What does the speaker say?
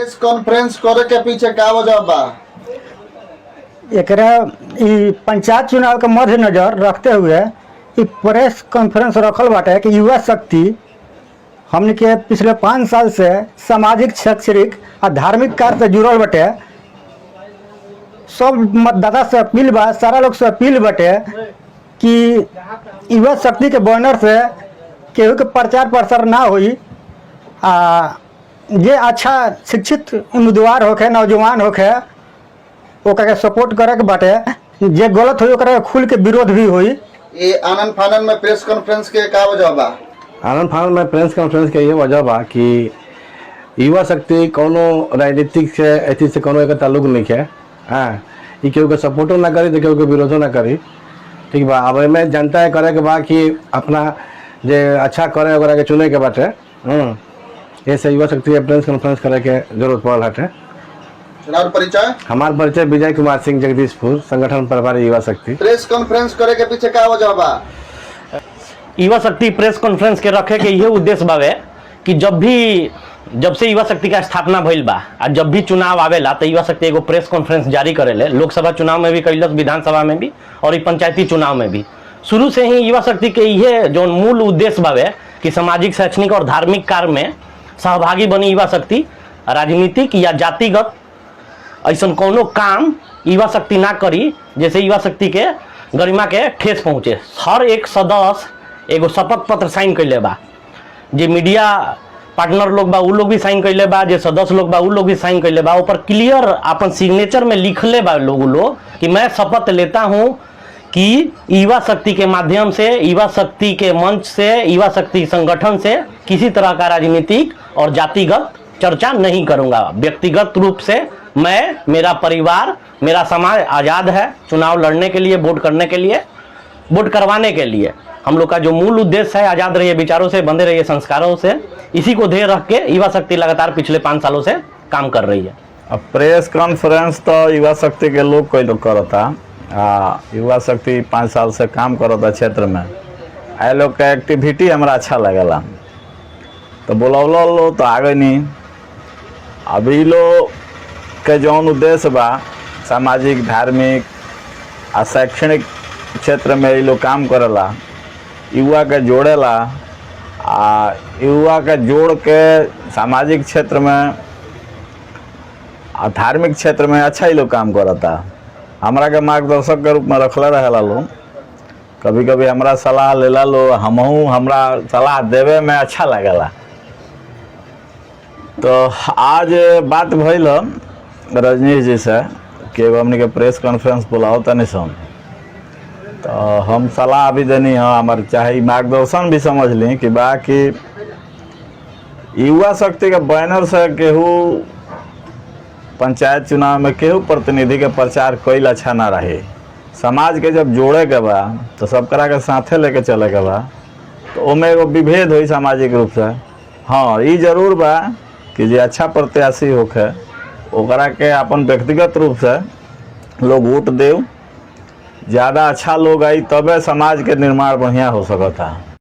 Press conference करे के पीछे का वजह बा? एकरा ई पंचायत चुनाव के मद्देनजर रखते हुए ई प्रेस कॉन्फ्रेंस रखल बाटे कि युवा शक्ति हमने के पिछले 5 साल से सामाजिक, शैक्षणिक और धार्मिक कार्य से जुड़ल बाटे। सब मतदाता से अपील बा, सारा लोग से अपील बाटे कि युवा शक्ति के बैनर से केहू के प्रचार प्रसार ना होई। जे अच्छा शिक्षित उम्मीदवार होखे, नौजवान होखे, ओकरा के सपोर्ट करे के बाटे। जे गलत होई ओकरा खुल के विरोध भी होई। ये आनंद फानन में प्रेस कॉन्फ्रेंस के का वजह बा? आनंद फानन में प्रेस कॉन्फ्रेंस के ये वजह बा कि युवा शक्ति कोनो राजनीतिक से एथी से कोनो एक ताल्लुक नहीं है। हाँ, ये केहू के सपोर्टो ना करी तो केहू के विरोधो ना करी। ठीक बा। अब में जनता है करे के बा कि अपना जे अच्छा करे ओकरा के चुने के बाटे। ऐसे युवा शक्ति के प्रेस कॉन्फ्रेंस करे के जरूरत पड़ल हटे। चुनाव परिचय? हमार परिचय विजय कुमार सिंह, जगदीशपुर, संगठन प्रभारी युवा शक्ति। प्रेस कॉन्फ्रेंस करे के पीछे का वजह बा? युवा शक्ति प्रेस कॉन्फ्रेंस के रखे के ये उद्देश्य बावे कि जब से युवा शक्ति का स्थापना भइल बा और जब भी चुनाव आवेला तो युवा शक्ति एगो प्रेस कॉन्फ्रेंस जारी करेले। लोकसभा चुनाव में भी कैलस, विधानसभा में भी और ई पंचायती चुनाव में भी। शुरू से ही युवा शक्ति के ये जो मूल उद्देश्य बावे कि सामाजिक, शैक्षणिक और धार्मिक कार्य में सहभागी बनी युवा शक्ति। राजनीतिक या जातिगत ऐसा कोनो काम युवा शक्ति ना करी जैसे युवा शक्ति के गरिमा के ठेस पहुँचे। हर एक सदस्य एगो शपथ पत्र साइन कैले बा। जे मीडिया पार्टनर लोग बा उ लोग भी साइन कैले बा, जे सदस्य लोग बा उ लोग भी साइन कैले बा। ऊपर क्लियर अपन सिग्नेचर में लिखले बा लोग कि मैं शपथ लेता हूं कि युवा शक्ति के माध्यम से, युवा शक्ति के मंच से, युवा शक्ति संगठन से किसी तरह का राजनीतिक और जातिगत चर्चा नहीं करूंगा। व्यक्तिगत रूप से मैं, मेरा परिवार, मेरा समाज आज़ाद है चुनाव लड़ने के लिए, वोट करने के लिए, वोट करवाने के लिए। हम लोग का जो मूल उद्देश्य है आज़ाद रहिए विचारों से, बंधे रहिए संस्कारों से, इसी को ध्येय रख के युवा शक्ति लगातार पिछले 5 सालों से काम कर रही है। अब प्रेस कॉन्फ्रेंस तो युवा शक्ति के लोग कोई लोग करता। युवा शक्ति 5 साल से काम करता क्षेत्र में। आए लोग के एक्टिविटी हमरा अच्छा लगेला तो बोलौलो लो तो आगे नहीं। अभी लोग के जौन उद्देश्य बा सामाजिक, धार्मिक और शैक्षणिक क्षेत्र में ये लोग काम करेला, युवा के जोड़ेला। युवा के जोड़ के सामाजिक क्षेत्र में और धार्मिक क्षेत्र में अच्छा ही लोग काम करता। हमरा के मार्गदर्शक के रूप में रखले रहेला लोग। कभी कभी हमरा सलाह लेला लो, हमहू हमरा सलाह देवे में अच्छा लगेला। तो आज बात भइल रजनीश जी से कि एगो हमने के प्रेस कॉन्फ्रेंस बुलाओ तनी सन, तो हम सलाह भी देनी है। हमारे चाहे मार्गदर्शन भी समझ ली कि बा कि युवा शक्ति के बैनर से केहू पंचायत चुनाव में केहू प्रतिनिधि के प्रचार कईल अच्छा ना रहे। समाज के जब जोड़े के बा तो सब करा के साथे लेके चले के बा, तो ओमे एगो विभेद हुई सामाजिक रूप से। हाँ, ये जरूर बा कि जे अच्छा प्रत्याशी होखे ओकरा के अपन व्यक्तिगत रूप से लोग वोट देव। ज़्यादा अच्छा लोग आई तबे समाज के निर्माण बढ़िया हो सकता है।